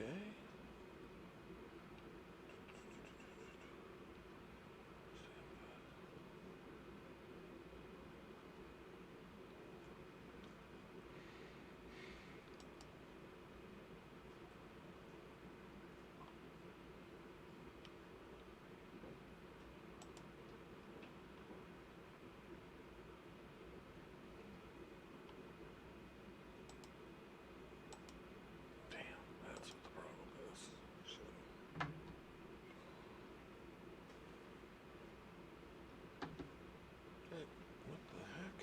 Okay. That's what the problem is. Shit. Hey, what the heck?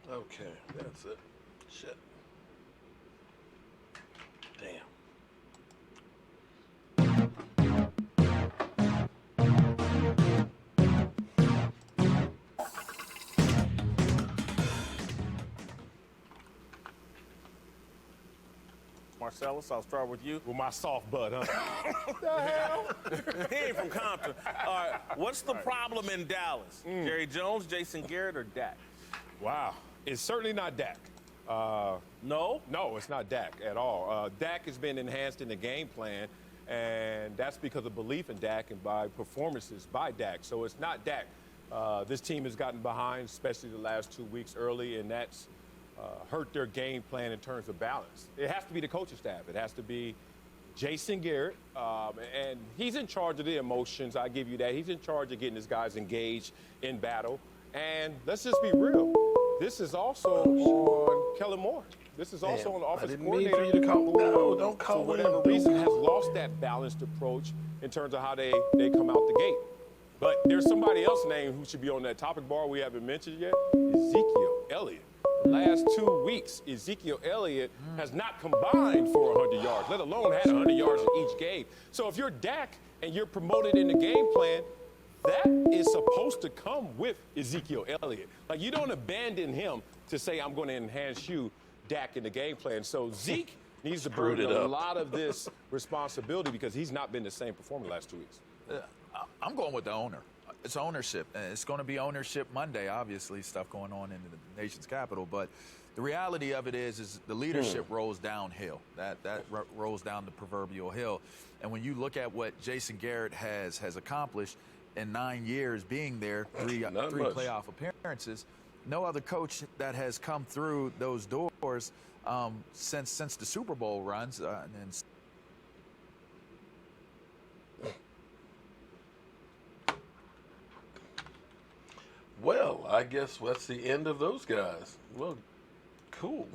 Okay, that's it. Shit. Damn. Marcellus, I'll start with you. With my soft butt, huh? What the hell? He ain't from Compton. All right, what's the problem in Dallas? Jerry Jones, Jason Garrett, or Dak? Wow. It's certainly not Dak. No? No, it's not Dak at all. Dak has been enhanced in the game plan, and that's because of belief in Dak and by performances by Dak. So it's not Dak. This team has gotten behind, especially the last 2 weeks early, and that's hurt their game plan in terms of balance. It has to be the coaching staff. It has to be Jason Garrett, and he's in charge of the emotions. I give you that. He's in charge of getting his guys engaged in battle. And let's just be real. This is also on Kellen Moore. This is also on the offensive coordinator. I didn't mean for you to call. No, don't call for whatever reason, has lost that balanced approach in terms of how they come out the gate. But there's somebody else named who should be on that topic bar we haven't mentioned yet, Ezekiel Elliott. The last 2 weeks, Ezekiel Elliott has not combined for 100 yards, let alone had 100 yards in each game. So if you're Dak and you're promoted in the game plan, that is supposed to come with Ezekiel Elliott. Like, you don't abandon him to say, I'm going to enhance you, Dak, in the game plan. So Zeke needs to burden a lot of this responsibility because he's not been the same performer the last 2 weeks. I'm going with the owner. It's ownership. It's going to be ownership Monday, obviously, stuff going on in the nation's capital. But the reality of it is the leadership rolls downhill. That rolls down the proverbial hill. And when you look at what Jason Garrett has accomplished in 9 years being there, three playoff appearances, no other coach that has come through those doors since the Super Bowl runs. Well, I guess that's the end of those guys. Well, cool.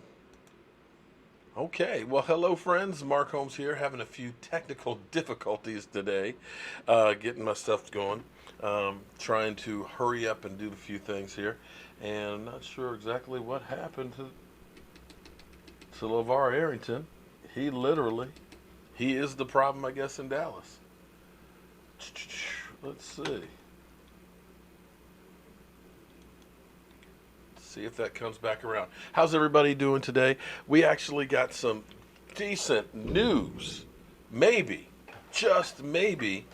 Okay. Well, hello, friends. Mark Holmes here, having a few technical difficulties today, getting my stuff going, trying to hurry up and do a few things here, and I'm not sure exactly what happened to LeVar Arrington. He is the problem, I guess, in Dallas. Let's see. See if that comes back around. How's everybody doing today? We actually got some decent news. Maybe, just maybe,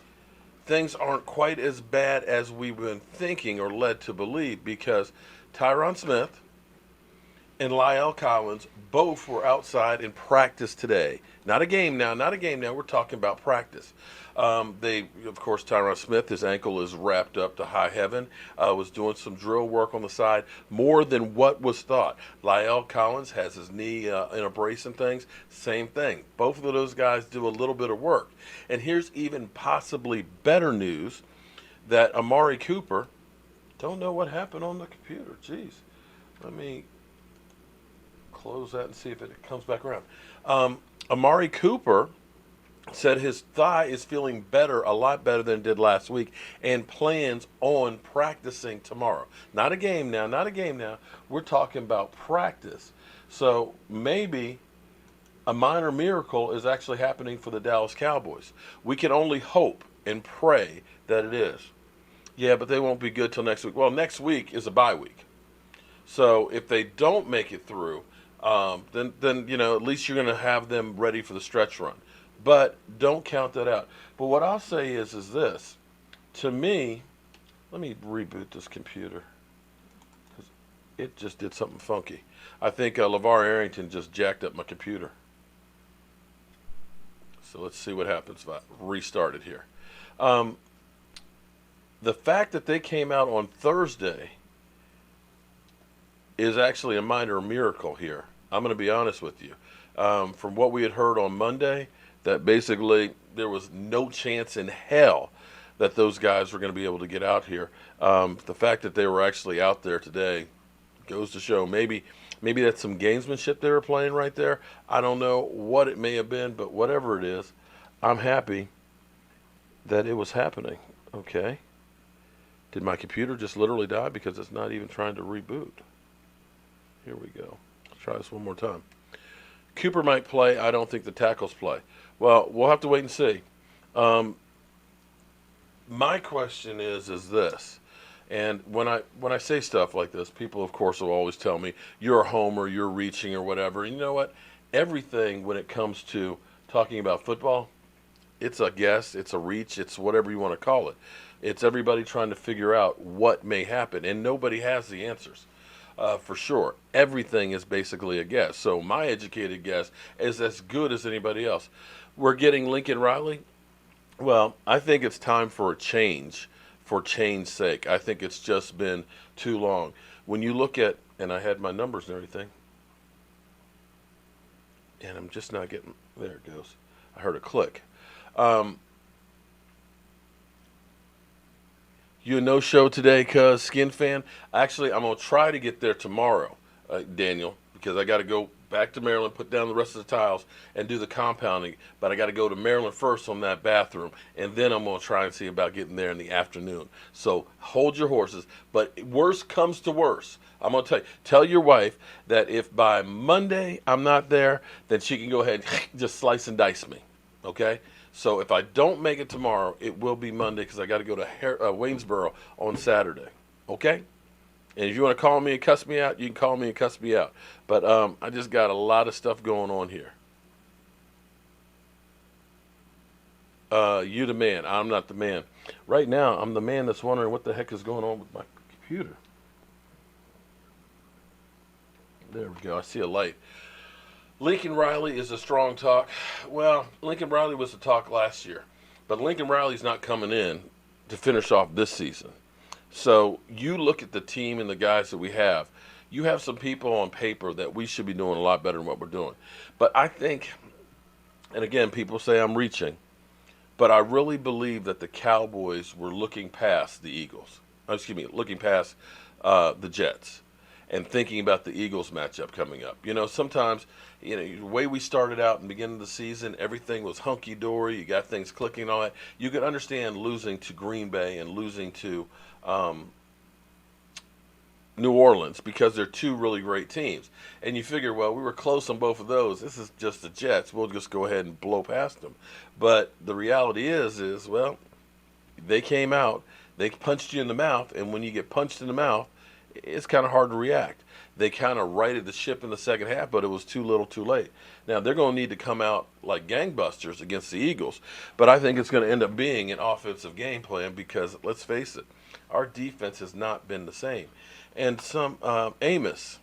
things aren't quite as bad as we've been thinking or led to believe, because Tyron Smith and La'el Collins both were outside in practice today. Not a game now. We're talking about practice. Of course, Tyron Smith, his ankle is wrapped up to high heaven, was doing some drill work on the side, more than what was thought. La'el Collins has his knee in a brace and things, same thing. Both of those guys do a little bit of work. And here's even possibly better news, that Amari Cooper, don't know what happened on the computer. Jeez. Let me close that and see if it comes back around. Amari Cooper said his thigh is feeling better, a lot better than it did last week, and plans on practicing tomorrow. Not a game now, not a game now. We're talking about practice. So maybe a minor miracle is actually happening for the Dallas Cowboys. We can only hope and pray that it is. Yeah, but they won't be good till next week. Well, next week is a bye week. So if they don't make it through, then at least you're going to have them ready for the stretch run. But don't count that out. But what I'll say is this. To me, let me reboot this computer because it just did something funky. I think LeVar Arrington just jacked up my computer. So let's see what happens if I restart it here. The fact that they came out on Thursday is actually a minor miracle here. I'm going to be honest with you. From what we had heard on Monday, that basically there was no chance in hell that those guys were going to be able to get out here. The fact that they were actually out there today goes to show maybe that's some gamesmanship they were playing right there. I don't know what it may have been, but whatever it is, I'm happy that it was happening. Okay. Did my computer just literally die because it's not even trying to reboot? Here we go. Let's try this one more time. Cooper might play. I don't think the tackles play. Well, we'll have to wait and see. My question is this, and when I say stuff like this, people, of course, will always tell me, you're a homer, you're reaching or whatever. And you know what? Everything when it comes to talking about football, it's a guess, it's a reach, it's whatever you want to call it. It's everybody trying to figure out what may happen, and nobody has the answers. For sure. Everything is basically a guess. So my educated guess is as good as anybody else. We're getting Lincoln Riley. Well, I think it's time for a change, for change's sake. I think it's just been too long. When you look at, and I had my numbers and everything, and I'm just not getting, there it goes. I heard a click. You a no-show today, cuz Skin Fan? Actually, I'm going to try to get there tomorrow, Daniel, because I got to go back to Maryland, put down the rest of the tiles, and do the compounding. But I got to go to Maryland first on that bathroom, and then I'm going to try and see about getting there in the afternoon. So hold your horses. But worst comes to worst, I'm going to tell your wife that if by Monday I'm not there, then she can go ahead and just slice and dice me, okay? So if I don't make it tomorrow, it will be Monday because I got to go to Waynesboro on Saturday. Okay? And if you want to call me and cuss me out, you can call me and cuss me out. But I just got a lot of stuff going on here. You the man. I'm not the man. Right now, I'm the man that's wondering what the heck is going on with my computer. There we go. I see a light. Lincoln Riley is a strong talk. Well, Lincoln Riley was a talk last year, but Lincoln Riley's not coming in to finish off this season. So you look at the team and the guys that we have. You have some people on paper that we should be doing a lot better than what we're doing. But I think, and again, people say I'm reaching, but I really believe that the Cowboys were looking past the Eagles. Looking past the Jets. And thinking about the Eagles matchup coming up. You know, sometimes, the way we started out in the beginning of the season, everything was hunky-dory. You got things clicking and all that. You could understand losing to Green Bay and losing to New Orleans because they're two really great teams. And you figure, well, we were close on both of those. This is just the Jets. We'll just go ahead and blow past them. But the reality is, well, they came out. They punched you in the mouth. And when you get punched in the mouth, it's kind of hard to react. They kind of righted the ship in the second half, but it was too little too late. Now, they're going to need to come out like gangbusters against the Eagles, but I think it's going to end up being an offensive game plan because, let's face it, our defense has not been the same. And Amos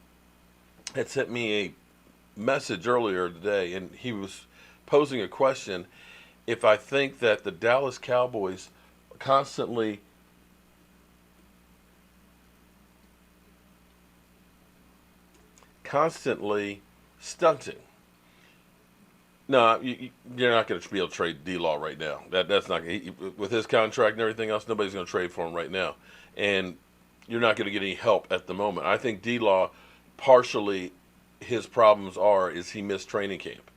had sent me a message earlier today, and he was posing a question if I think that the Dallas Cowboys constantly stunting. No, you're not going to be able to trade D-Law right now. That's not with his contract and everything else. Nobody's going to trade for him right now, and you're not going to get any help at the moment. I think D-Law, partially, his problems is he missed training camp,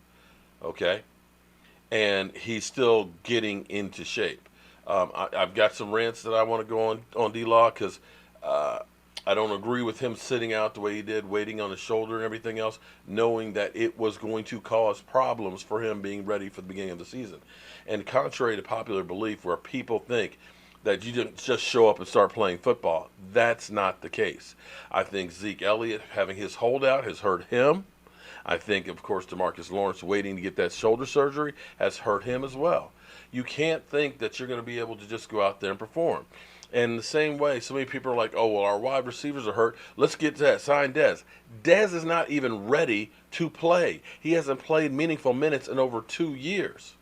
okay, and he's still getting into shape. I've got some rants that I want to go on D-Law because I don't agree with him sitting out the way he did, waiting on his shoulder and everything else, knowing that it was going to cause problems for him being ready for the beginning of the season. And contrary to popular belief, where people think that you didn't just show up and start playing football, that's not the case. I think Zeke Elliott having his holdout has hurt him. I think, of course, DeMarcus Lawrence waiting to get that shoulder surgery has hurt him as well. You can't think that you're going to be able to just go out there and perform. And in the same way, so many people are like, oh, well, our wide receivers are hurt. Let's get to that. Sign Dez. Dez is not even ready to play. He hasn't played meaningful minutes in over 2 years.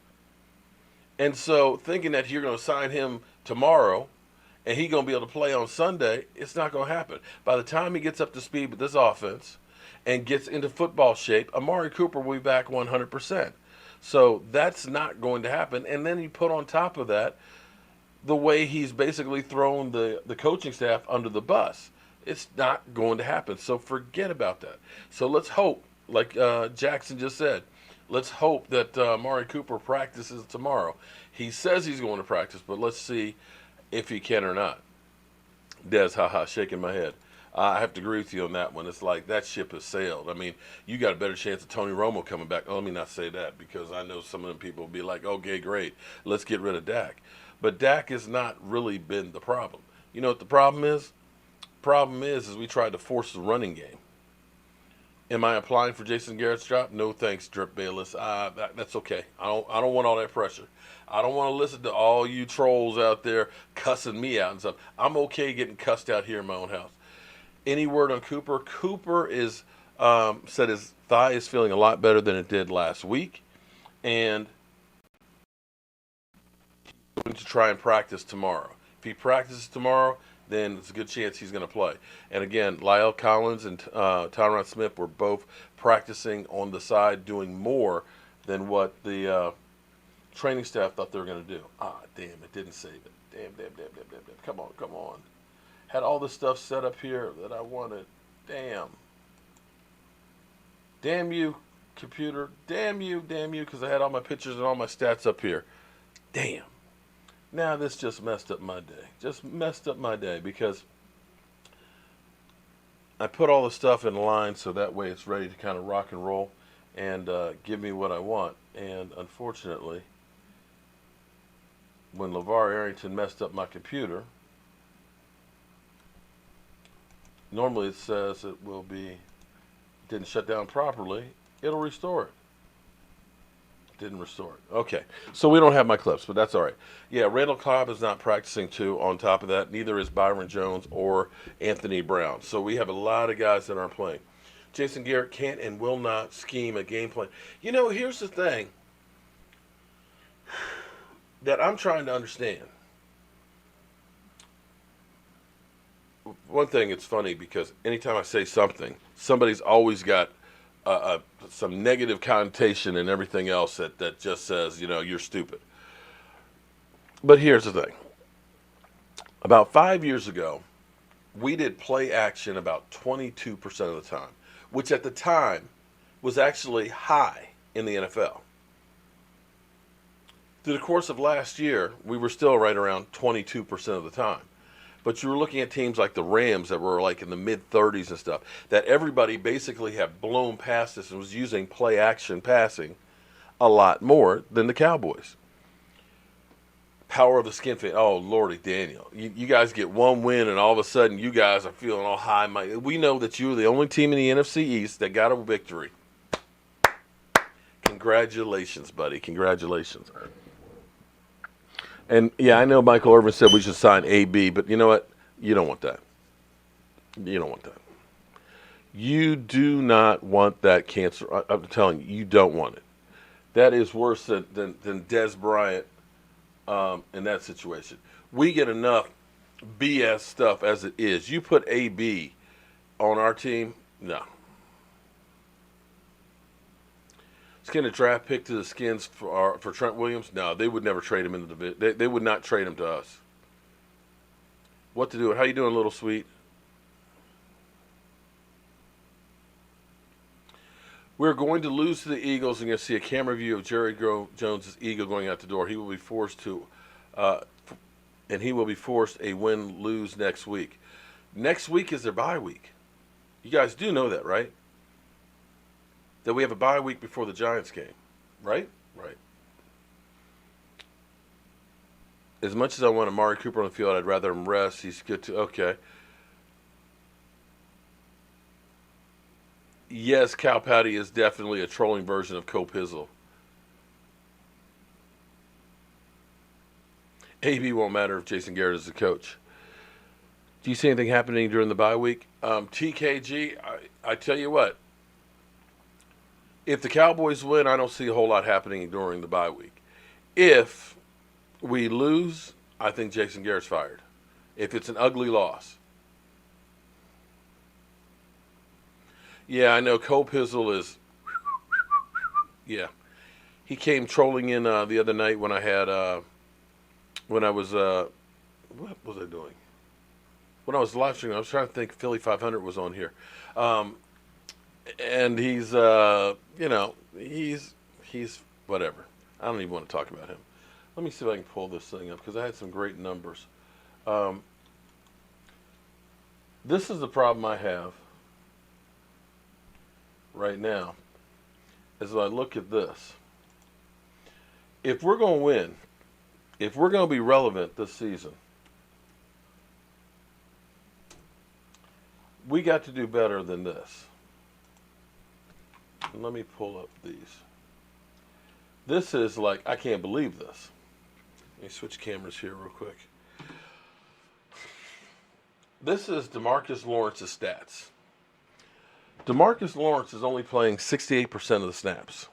And so thinking that you're going to sign him tomorrow and he's going to be able to play on Sunday, it's not going to happen. By the time he gets up to speed with this offense and gets into football shape, Amari Cooper will be back 100%. So that's not going to happen. And then you put on top of that the way he's basically thrown the coaching staff under the bus. It's not going to happen. So forget about that. So let's hope, like Jackson just said, let's hope that Amari Cooper practices tomorrow. He says he's going to practice, but let's see if he can or not. Des, shaking my head. I have to agree with you on that one. It's like that ship has sailed. I mean, you got a better chance of Tony Romo coming back. Oh, let me not say that because I know some of them people will be like, okay, great, let's get rid of Dak. But Dak has not really been the problem. You know what the problem is? Problem is we tried to force the running game. Am I applying for Jason Garrett's job? No thanks, Drip Bayless. That's okay. I don't want all that pressure. I don't want to listen to all you trolls out there cussing me out and stuff. I'm okay getting cussed out here in my own house. Any word on Cooper? Cooper is said his thigh is feeling a lot better than it did last week, and he's going to try and practice tomorrow. If he practices tomorrow, then it's a good chance he's going to play. And again, Lyle Collins and Tyron Smith were both practicing on the side, doing more than what the training staff thought they were going to do. Damn, it didn't save it. Damn. Come on. Had all this stuff set up here that I wanted. Damn you, computer. Damn you, because I had all my pictures and all my stats up here. Damn. Now this just messed up my day. Because I put all the stuff in line so that way it's ready to kind of rock and roll and give me what I want. And unfortunately, when LeVar Arrington messed up my computer, normally it says it will be, didn't shut down properly, it'll restore it. Didn't restore it. Okay, so we don't have my clips, but that's all right. Yeah, Randall Cobb is not practicing too. On top of that, neither is Byron Jones or Anthony Brown. So we have a lot of guys that aren't playing. Jason Garrett can't and will not scheme a game plan. You know, here's the thing that I'm trying to understand. One thing, it's funny because anytime I say something, somebody's always got some negative connotation and everything else that just says, you know, you're stupid. But here's the thing. About 5 years ago, we did play action about 22% of the time, which at the time was actually high in the NFL. Through the course of last year, we were still right around 22% of the time. But you were looking at teams like the Rams that were like in the mid-30s and stuff, that everybody basically had blown past us and was using play-action passing a lot more than the Cowboys. Power of the skin fit. Oh, Lordy Daniel. You guys get one win and all of a sudden you guys are feeling all high. We know that you were the only team in the NFC East that got a victory. Congratulations, buddy. Congratulations. And, yeah, I know Michael Irvin said we should sign AB, but you know what? You don't want that. You don't want that. You do not want that cancer. I'm telling you, you don't want it. That is worse than Dez Bryant in that situation. We get enough BS stuff as it is. You put AB on our team, no. Skin a draft pick to the Skins for Trent Williams? No, they would never trade him into the division. They would not trade him to us. What to do? How you doing, little sweet? We're going to lose to the Eagles, and you're going to see a camera view of Jerry Jones' eagle going out the door. He will be forced to, and he will be forced a win-lose next week. Next week is their bye week. You guys do know that, right? That we have a bye week before the Giants game, right? Right. As much as I want Amari Cooper on the field, I'd rather him rest. He's good to, okay. Yes, Cow Patty is definitely a trolling version of Cope Hizzle. AB won't matter if Jason Garrett is the coach. Do you see anything happening during the bye week? TKG, I tell you what. If the Cowboys win, I don't see a whole lot happening during the bye week. If we lose, I think Jason Garrett's fired. If it's an ugly loss. Yeah, I know Cope Hizzle is. Yeah, he came trolling in the other night when I had when I was what was I doing? When I was live streaming, I was trying to think. Philly 500 was on here, and he's you know he's whatever. I don't even want to talk about him. Let me see if I can pull this thing up because I had some great numbers. This is the problem I have right now as I look at this. If we're going to win, if we're going to be relevant this season, we got to do better than this. Let me pull up these. This is like, I can't believe this. Let me switch cameras here real quick. This is DeMarcus Lawrence's stats. DeMarcus Lawrence is only playing 68% of the snaps.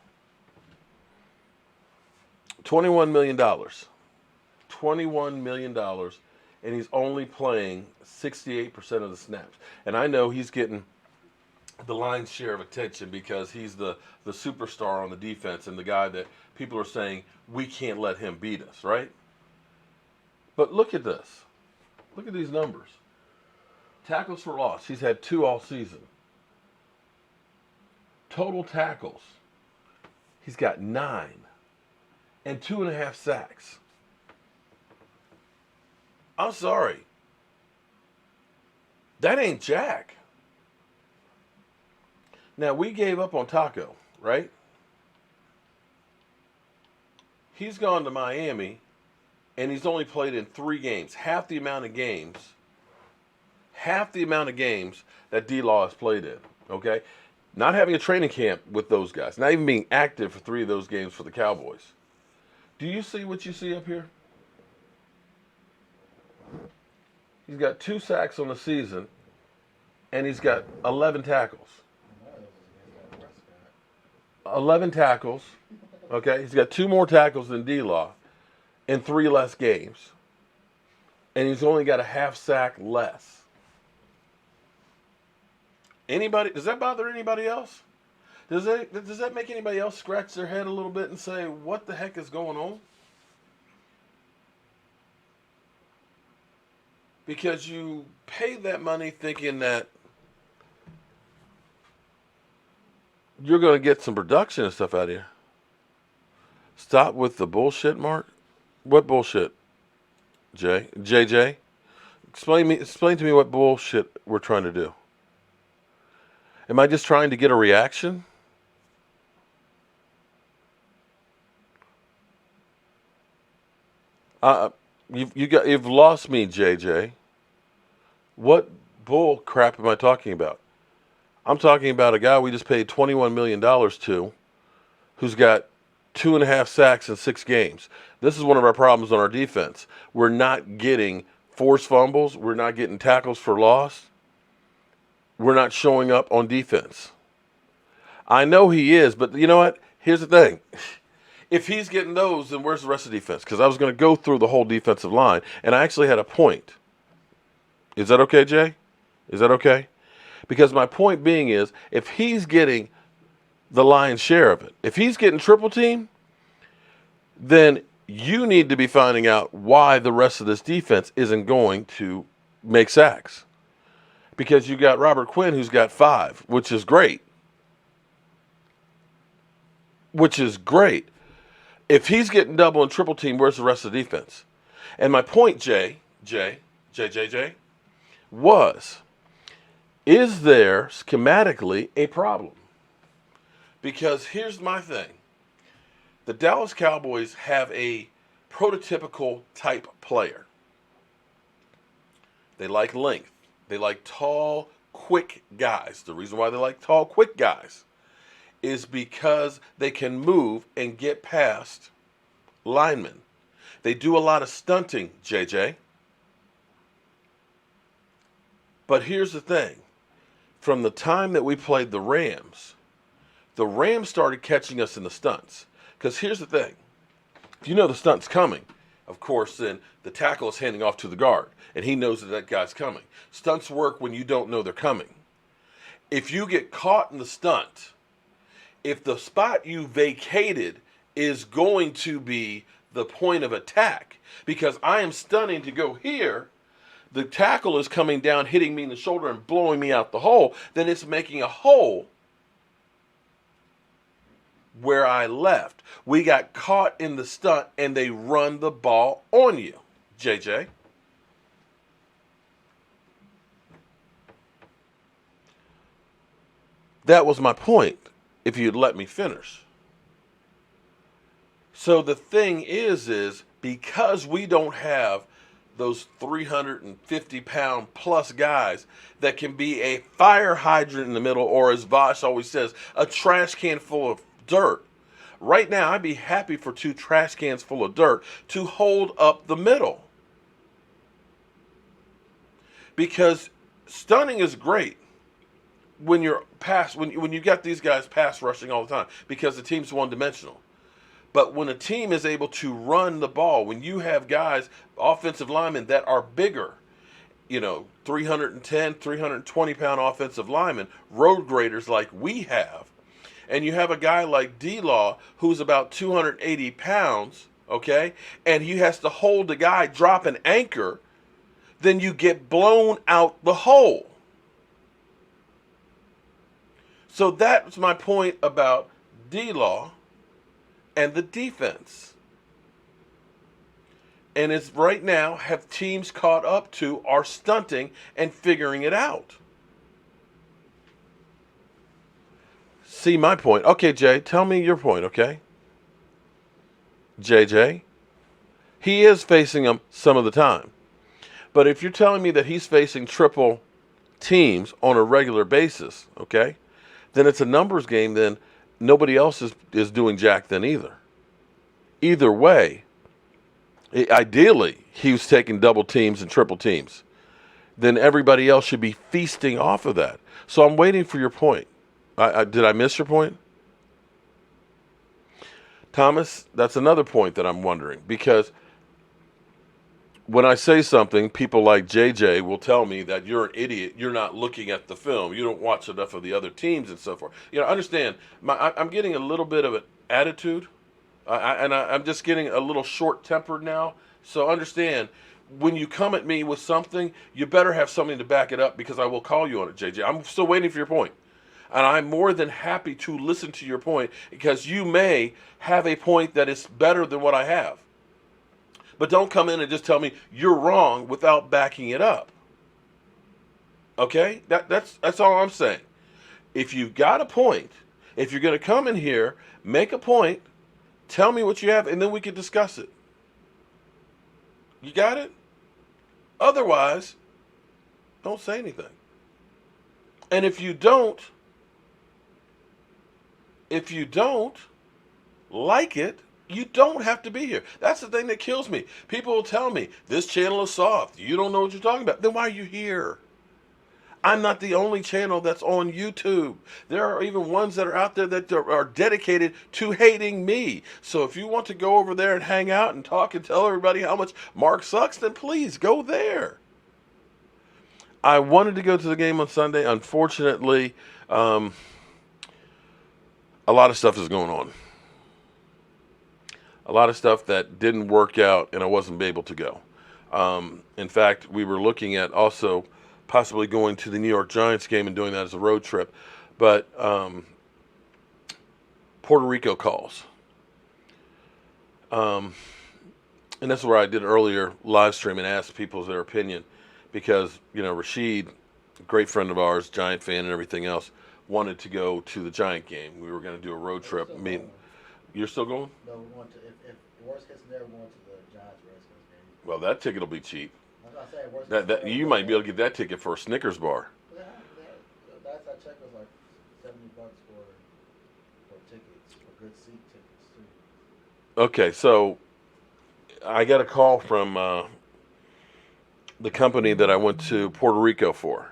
$21 million. $21 million, and he's only playing 68% of the snaps. And I know he's getting the lion's share of attention because he's the superstar on the defense and the guy that people are saying, we can't let him beat us, right? But look at this. Look at these numbers. Tackles for loss. He's had 2 all season. Total tackles. He's got 9. And 2.5 sacks. I'm sorry. That ain't Jack. Now, we gave up on Taco, right? He's gone to Miami, and he's only played in 3 games. Half the amount of games that D-Law has played in, okay? Not having a training camp with those guys. Not even being active for 3 of those games for the Cowboys. Do you see what you see up here? He's got 2 sacks on the season, and he's got 11 tackles. 11 tackles, okay? He's got 2 more tackles than D-Law in 3 less games. And he's only got a half sack less. Anybody, does that bother anybody else? Does that make anybody else scratch their head a little bit and say, what the heck is going on? Because you pay that money thinking that you're going to get some production and stuff out of here. Stop with the bullshit, Mark. What bullshit, Jay? JJ? Explain to me what bullshit we're trying to do. Am I just trying to get a reaction? You've lost me, JJ. What bull crap am I talking about? I'm talking about a guy we just paid $21 million to who's got 2.5 sacks in 6 games. This is one of our problems on our defense. We're not getting forced fumbles. We're not getting tackles for loss. We're not showing up on defense. I know he is, but you know what? Here's the thing. If he's getting those, then where's the rest of the defense? Because I was going to go through the whole defensive line, and I actually had a point. Is that okay, Jay? Is that okay? Because my point being is, if he's getting the lion's share of it, if he's getting triple team, then you need to be finding out why the rest of this defense isn't going to make sacks. Because you got Robert Quinn, who's got 5, which is great. which is great. If he's getting double and triple team, where's the rest of the defense? And my point, Jay, was, is there schematically a problem? Because here's my thing. The Dallas Cowboys have a prototypical type player. They like length. They like tall, quick guys. The reason why they like tall, quick guys is because they can move and get past linemen. They do a lot of stunting, JJ. But here's the thing. From the time that we played the Rams started catching us in the stunts. Because here's the thing. If you know the stunt's coming, of course, then the tackle is handing off to the guard, and he knows that that guy's coming. Stunts work when you don't know they're coming. If you get caught in the stunt, if the spot you vacated is going to be the point of attack, because I am stunning to go here, the tackle is coming down, hitting me in the shoulder and blowing me out the hole, then it's making a hole where I left. We got caught in the stunt and they run the ball on you, JJ. That was my point, if you'd let me finish. So the thing is because we don't have those 350-pound plus guys that can be a fire hydrant in the middle, or as Vosh always says, a trash can full of dirt. Right now, I'd be happy for 2 trash cans full of dirt to hold up the middle. Because stunning is great when you're when you got these guys pass rushing all the time, because the team's one-dimensional. But when a team is able to run the ball, when you have guys, offensive linemen that are bigger, 310, 320-pound offensive linemen, road graders like we have, and you have a guy like D-Law who's about 280 pounds, okay, and he has to hold the guy, drop an anchor, then you get blown out the hole. So that's my point about D-Law and the defense. And it's right now, have teams caught up to are stunting and figuring it out. See my point. Okay, Jay, tell me your point, okay? JJ, he is facing them some of the time. But if you're telling me that he's facing triple teams on a regular basis, okay, then it's a numbers game, then nobody else is doing jack then either. Either way, ideally, he was taking double teams and triple teams. Then everybody else should be feasting off of that. So I'm waiting for your point. Did I miss your point? Thomas, that's another point that I'm wondering, because when I say something, people like JJ will tell me that you're an idiot. You're not looking at the film. You don't watch enough of the other teams and so forth. Understand, I'm getting a little bit of an attitude, I'm just getting a little short-tempered now. So understand, when you come at me with something, you better have something to back it up, because I will call you on it, JJ. I'm still waiting for your point. And I'm more than happy to listen to your point, because you may have a point that is better than what I have. But don't come in and just tell me you're wrong without backing it up. Okay? That's all I'm saying. If you've got a point, if you're going to come in here, make a point, tell me what you have, and then we can discuss it. You got it? Otherwise, don't say anything. And if you don't like it, you don't have to be here. That's the thing that kills me. People will tell me, this channel is soft. You don't know what you're talking about. Then why are you here? I'm not the only channel that's on YouTube. There are even ones that are out there that are dedicated to hating me. So if you want to go over there and hang out and talk and tell everybody how much Mark sucks, then please go there. I wanted to go to the game on Sunday. Unfortunately, a lot of stuff is going on. A lot of stuff that didn't work out, and I wasn't able to go. In fact, we were looking at also possibly going to the New York Giants game and doing that as a road trip. But Puerto Rico calls. And that's where I did earlier live stream and asked people their opinion because, Rashid, great friend of ours, Giant fan and everything else, wanted to go to the Giant game. We were going to do a road trip. You're still going? No, we want to. If the worst case scenario, we want to the Giants Redskins game. Well, that ticket will be cheap. I'm not saying worst case scenario. You might be able to get that ticket for a Snickers bar. Last I checked was like $70 for tickets, for good seat tickets too. Okay, so I got a call from the company that I went to Puerto Rico for.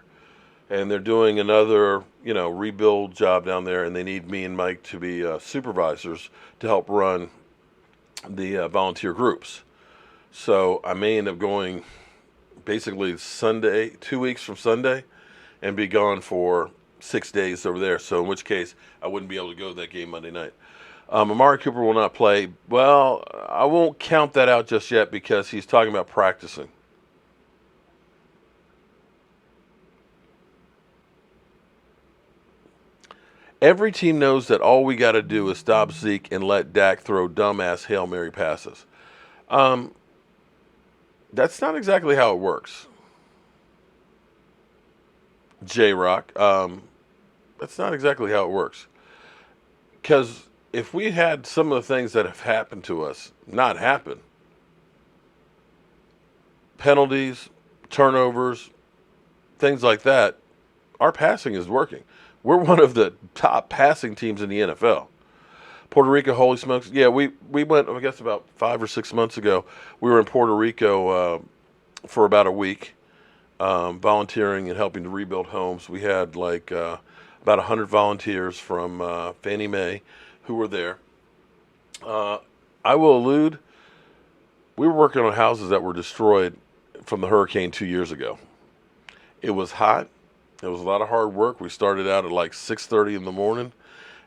And they're doing another, rebuild job down there, and they need me and Mike to be supervisors to help run the volunteer groups. So I may end up going basically Sunday, 2 weeks from Sunday, and be gone for 6 days over there. So in which case, I wouldn't be able to go to that game Monday night. Amari Cooper will not play. Well, I won't count that out just yet because he's talking about practicing. Every team knows that all we got to do is stop Zeke and let Dak throw dumbass Hail Mary passes. That's not exactly how it works. J-Rock, that's not exactly how it works. Because if we had some of the things that have happened to us not happen, penalties, turnovers, things like that, our passing is working. We're one of the top passing teams in the NFL. Puerto Rico, holy smokes. Yeah, we went, I guess, about 5 or 6 months ago. We were in Puerto Rico for about a week, volunteering and helping to rebuild homes. We had about 100 volunteers from Fannie Mae who were there. I will allude, we were working on houses that were destroyed from the hurricane 2 years ago. It was hot. It was a lot of hard work. We started out at like 6:30 in the morning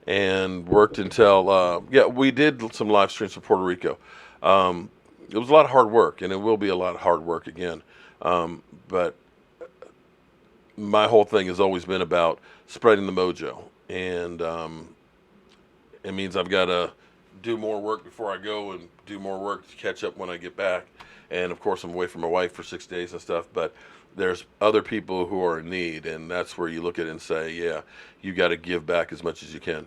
and worked until, we did some live streams from Puerto Rico. It was a lot of hard work, and it will be a lot of hard work again. But my whole thing has always been about spreading the mojo. And it means I've got to do more work before I go and do more work to catch up when I get back. And, of course, I'm away from my wife for 6 days and stuff. But there's other people who are in need, and that's where you look at it and say, yeah, you got to give back as much as you can.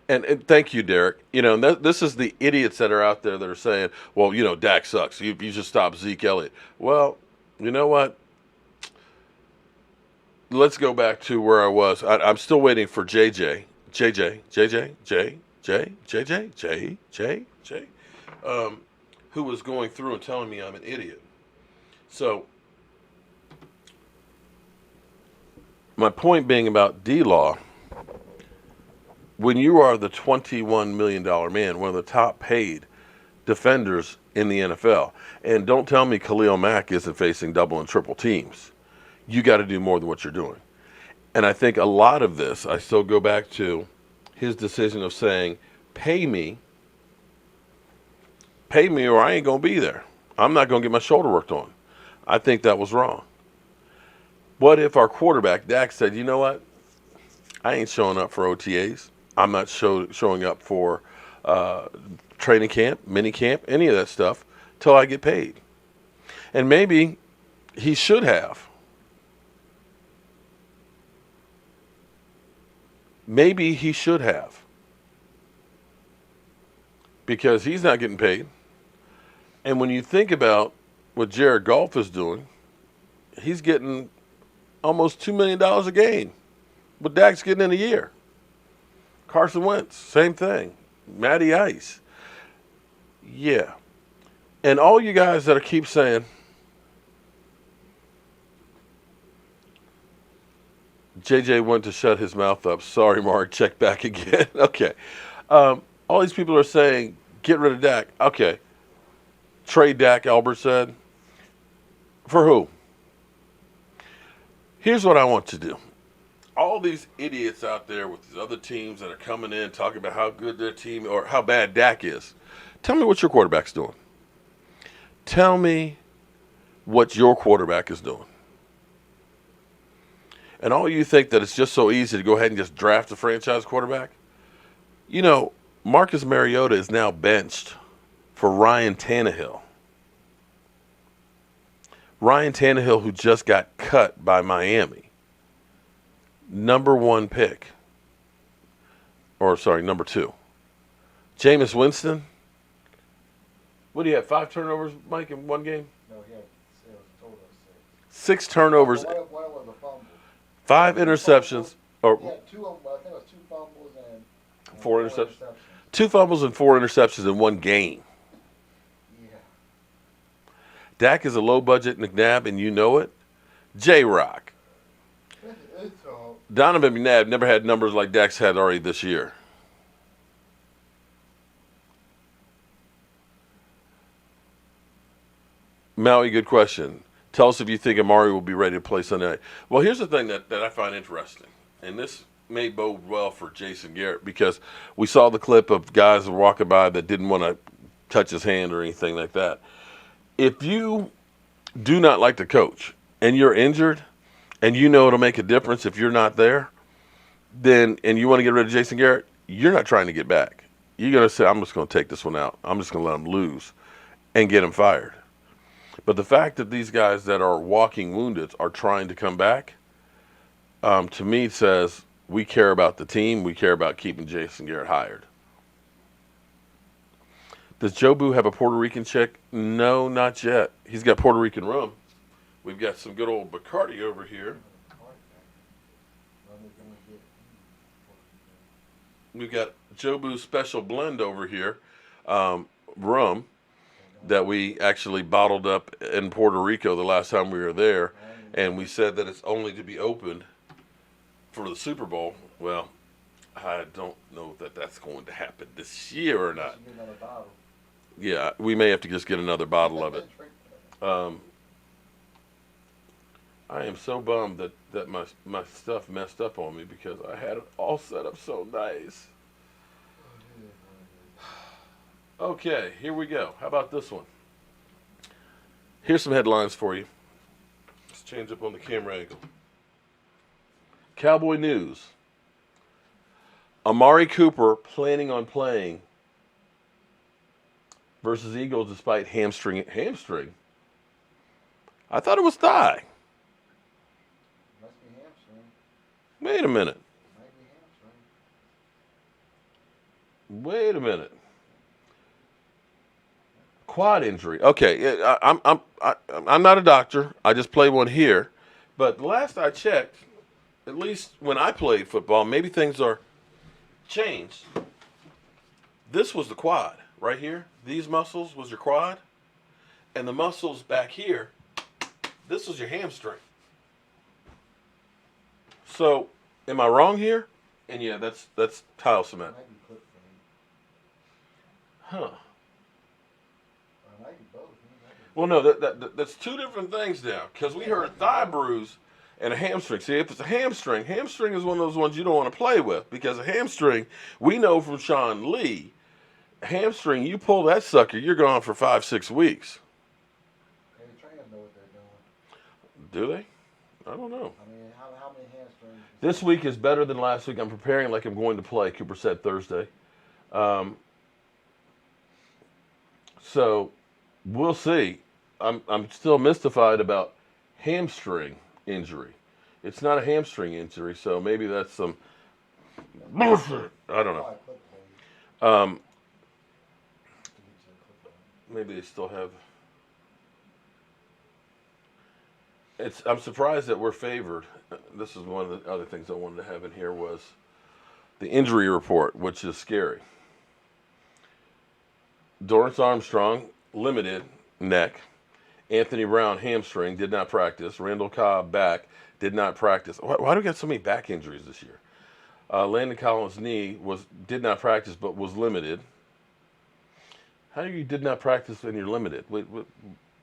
And thank you, Derek. This is the idiots that are out there that are saying, well, Dak sucks. You just stop Zeke Elliott. Well, you know what? Let's go back to where I was. I'm still waiting for JJ, who was going through and telling me I'm an idiot. So my point being about D-Law, when you are the $21 million man, one of the top paid defenders in the NFL, and don't tell me Khalil Mack isn't facing double and triple teams, you got to do more than what you're doing. And I think a lot of this, I still go back to his decision of saying, pay me or I ain't going to be there. I'm not going to get my shoulder worked on. I think that was wrong. What if our quarterback, Dak, said, you know what? I ain't showing up for OTAs. I'm not showing up for training camp, mini camp, any of that stuff till I get paid. And maybe he should have. Maybe he should have. Because he's not getting paid. And when you think about what Jared Goff is doing, he's getting almost $2 million a game. What Dak's getting in a year. Carson Wentz, same thing. Matty Ice. Yeah. And all you guys that keep saying, JJ went to shut his mouth up. Sorry, Mark. Check back again. Okay. All these people are saying, get rid of Dak. Okay. Trade Dak, Albert said. For who? Here's what I want to do. All these idiots out there with these other teams that are coming in talking about how good their team or how bad Dak is. Tell me what your quarterback's doing. Tell me what your quarterback is doing. And all you think that it's just so easy to go ahead and just draft a franchise quarterback? Marcus Mariota is now benched for Ryan Tannehill. Ryan Tannehill, who just got cut by Miami. #1 pick. Or, sorry, #2. Jameis Winston. What do you have, 5 turnovers, Mike, in one game? No, he had it was a total of 6. 6 turnovers, One was a fumble. 5 interceptions, or He had 2 of them, I think it was 2 fumbles and 4 interceptions. 2 fumbles and 4 interceptions in one game. Yeah. Dak is a low-budget McNabb, and you know it. J-Rock. It's all. Donovan McNabb never had numbers like Dak's had already this year. Maui, good question. Tell us if you think Amari will be ready to play Sunday night. Well, here's the thing that I find interesting, and this may bode well for Jason Garrett, because we saw the clip of guys walking by that didn't want to touch his hand or anything like that. If you do not like the coach and you're injured and you know it'll make a difference if you're not there, then and you want to get rid of Jason Garrett, you're not trying to get back. You're going to say, I'm just going to take this one out. I'm just going to let him lose and get him fired. But the fact that these guys that are walking wounded are trying to come back, to me says we care about the team. We care about keeping Jason Garrett hired. Does Jobu have a Puerto Rican chick? No, not yet. He's got Puerto Rican rum. We've got some good old Bacardi over here. We've got Jobu's special blend over here, rum, that we actually bottled up in Puerto Rico the last time we were there. And we said that it's only to be opened for the Super Bowl. Well, I don't know that that's going to happen this year or not. Yeah, we may have to just get another bottle of it. I am so bummed that my stuff messed up on me, because I had it all set up so nice. Okay, here we go. How about this one? Here's some headlines for you. Let's change up on the camera angle. Cowboy news. Amari Cooper planning on playing versus Eagles despite hamstring. Hamstring? I thought it was thigh. Must be hamstring. Wait a minute. Might be hamstring. Wait a minute. Quad injury. Okay, I'm not a doctor. I just play one here. But last I checked, at least when I played football, maybe things are changed. This was the quad right here. These muscles was your quad, and the muscles back here, this was your hamstring. So, am I wrong here? And yeah, that's tile cement. Might be clip frame. Huh. Or might be both. Well, no, that's two different things now, because we heard thigh bruise and a hamstring. See, if it's a hamstring is one of those ones you don't want to play with, because a hamstring, we know from Sean Lee, hamstring, you pull that sucker, you're gone for 5-6 weeks. Hey, the trainers know what they're doing. Do they? I don't know. I mean, how many hamstrings? This week is better than last week. I'm preparing like I'm going to play, Cooper said Thursday. So we'll see. I'm still mystified about hamstring injury. It's not a hamstring injury, so maybe that's some bullshit. I don't know. Clip frame. Maybe they still have. I'm surprised that we're favored. This is one of the other things I wanted to have in here was the injury report, which is scary. Dorrance Armstrong, limited, neck. Anthony Brown, hamstring, did not practice. Randall Cobb, back, did not practice. Why do we get so many back injuries this year? Landon Collins' knee did not practice but was limited. How you did not practice and you're limited? Wait,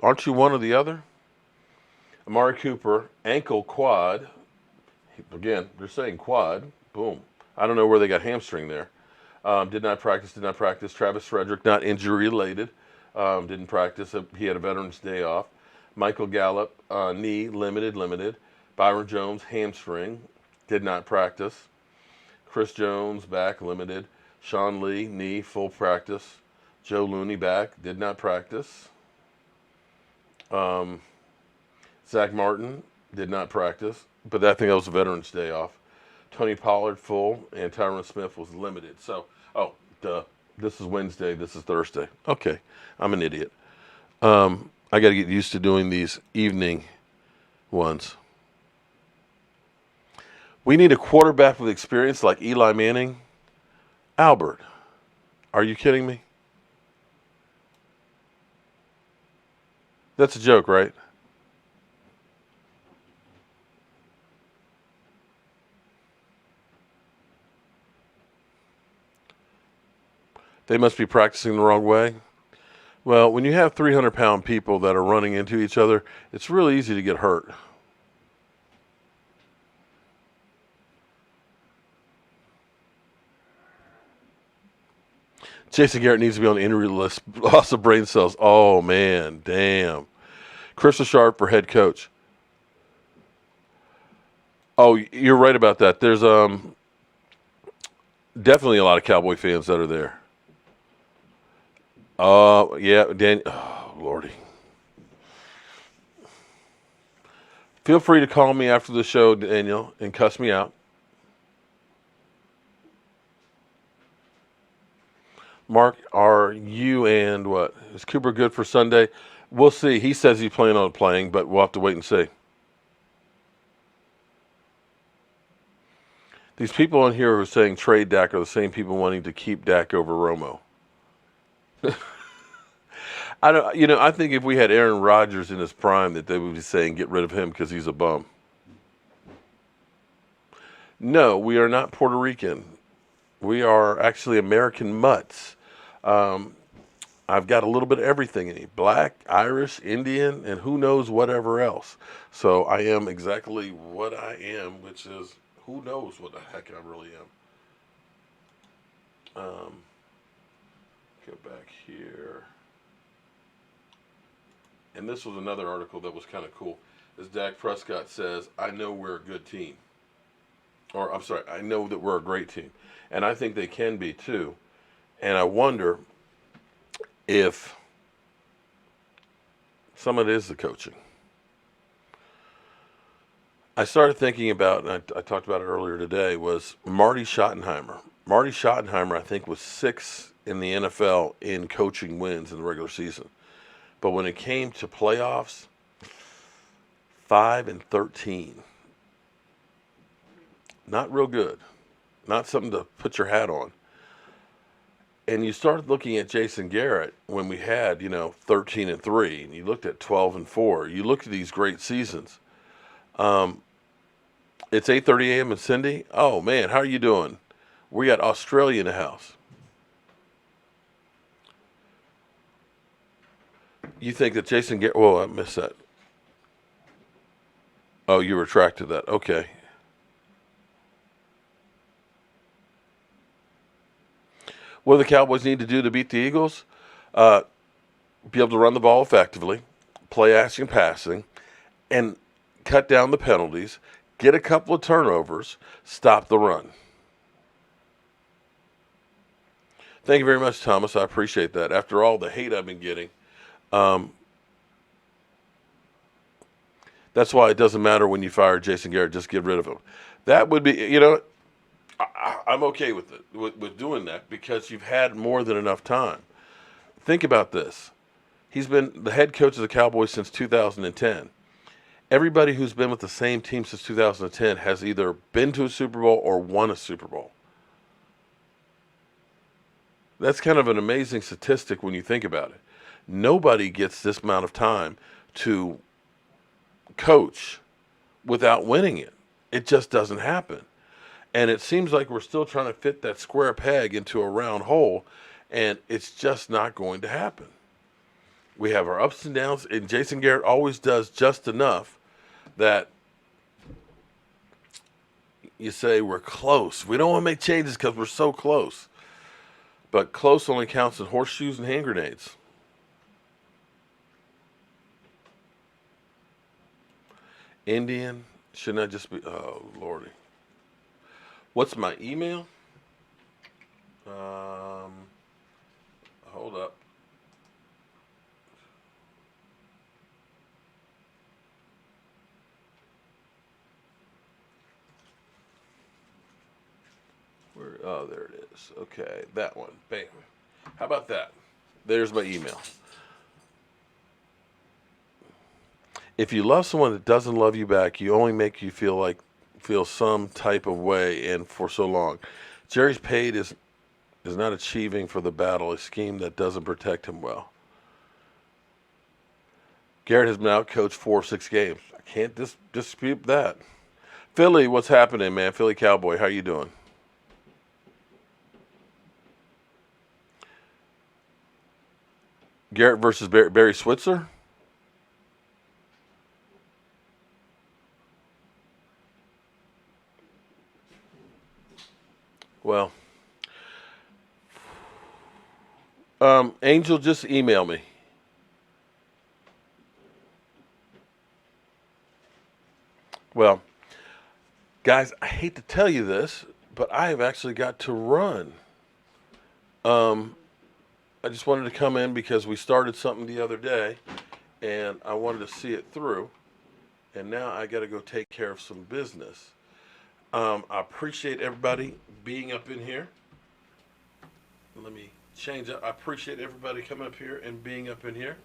aren't you one or the other? Amari Cooper, ankle, quad. Again, they're saying quad. Boom. I don't know where they got hamstring there. Did not practice. Travis Frederick, not injury related. Didn't practice. He had a Veterans Day off. Michael Gallup, knee, limited. Byron Jones, hamstring, did not practice. Chris Jones, back, limited. Sean Lee, knee, full practice. Joe Looney back, did not practice. Zach Martin did not practice, but I think that was a Veterans Day off. Tony Pollard full, and Tyron Smith was limited. So, this is Wednesday, this is Thursday. Okay, I'm an idiot. I got to get used to doing these evening ones. We need a quarterback with experience like Eli Manning. Albert, are you kidding me? That's a joke, right? They must be practicing the wrong way. Well, when you have 300-pound people that are running into each other, it's really easy to get hurt. Jason Garrett needs to be on the injury list. Loss of brain cells. Oh, man. Damn. Chris Sharp for head coach. Oh, you're right about that. There's definitely a lot of Cowboy fans that are there. Yeah, Dan. Oh, Lordy. Feel free to call me after the show, Daniel, and cuss me out. Mark, are you and what? Is Cooper good for Sunday? We'll see. He says he's planning on playing, but we'll have to wait and see. These people on here who are saying trade Dak are the same people wanting to keep Dak over Romo. I think if we had Aaron Rodgers in his prime, that they would be saying get rid of him because he's a bum. No, we are not Puerto Rican. We are actually American mutts. I've got a little bit of everything in me. Black, Irish, Indian, and who knows whatever else. So I am exactly what I am, which is who knows what the heck I really am. Go back here. And this was another article that was kind of cool. As Dak Prescott says, I know we're a good team. Or, I'm sorry, I know that we're a great team. And I think they can be too. And I wonder if some of it is the coaching. I started thinking about, and I talked about it earlier today, was Marty Schottenheimer. Marty Schottenheimer, I think, was 6th in the NFL in coaching wins in the regular season. But when it came to playoffs, 5-13. Not real good. Not something to put your hat on. And you start looking at Jason Garrett when we had, 13-3, and you looked at 12-4. You looked at these great seasons. It's 8:30 a.m. in Cindy. Oh, man, how are you doing? We got Australia in the house. You think that Jason Garrett... Whoa, I missed that. Oh, you retracted that. Okay. What do the Cowboys need to do to beat the Eagles? Be able to run the ball effectively, play action passing, and cut down the penalties, get a couple of turnovers, stop the run. Thank you very much, Thomas. I appreciate that. After all the hate I've been getting, that's why it doesn't matter when you fire Jason Garrett, just get rid of him. That would be, I'm okay with it, with doing that, because you've had more than enough time. Think about this. He's been the head coach of the Cowboys since 2010. Everybody who's been with the same team since 2010 has either been to a Super Bowl or won a Super Bowl. That's kind of an amazing statistic when you think about it. Nobody gets this amount of time to coach without winning it. It just doesn't happen. And it seems like we're still trying to fit that square peg into a round hole, and it's just not going to happen. We have our ups and downs, and Jason Garrett always does just enough that you say we're close. We don't want to make changes because we're so close. But close only counts in horseshoes and hand grenades. Indian, shouldn't I just be, oh, Lordy. What's my email? Hold up. Where? Oh, there it is. Okay, that one. Bam. How about that? There's my email. If you love someone that doesn't love you back, you only make you feel some type of way, and for so long. Jerry's paid is not achieving for the battle a scheme that doesn't protect him well. Garrett has been outcoached 4 of 6 games. I can't dispute that. Philly, what's happening, man? Philly Cowboy, how you doing? Garrett versus Barry Switzer? Well, Angel, just email me. Well, guys, I hate to tell you this, but I have actually got to run. I just wanted to come in because we started something the other day, and I wanted to see it through. And now I got to go take care of some business. I appreciate everybody being up in here. Let me change up. I appreciate everybody coming up here and being up in here.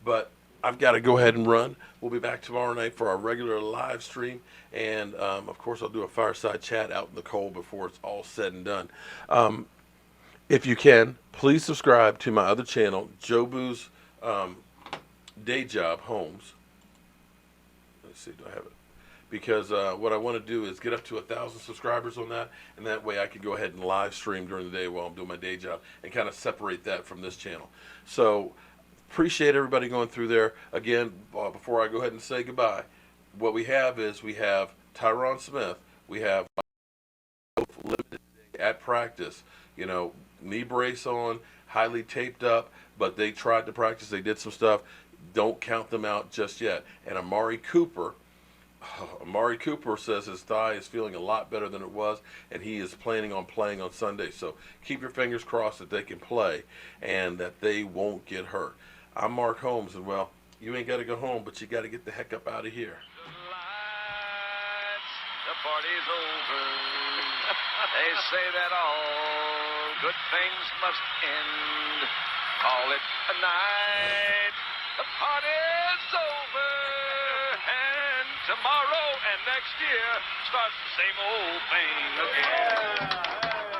But I've got to go ahead and run. We'll be back tomorrow night for our regular live stream. And, of course, I'll do a fireside chat out in the cold before it's all said and done. If you can, please subscribe to my other channel, Jobu's Day Job Homes. Let's see, do I have it? Because what I want to do is get up to 1,000 subscribers on that, and that way I can go ahead and live stream during the day while I'm doing my day job and kind of separate that from this channel. So appreciate everybody going through there. Again, before I go ahead and say goodbye, what we have is we have Tyron Smith, we have limited at practice, you know, knee brace on, highly taped up, but they tried to practice, they did some stuff. Don't count them out just yet. And Amari Cooper says his thigh is feeling a lot better than it was, and he is planning on playing on Sunday. So keep your fingers crossed that they can play and that they won't get hurt. I'm Mark Holmes, and well, you ain't got to go home, but you got to get the heck up out of here. The party's over. They say that all good things must end. Call it a night. The party's over. And tomorrow and next year starts the same old thing again.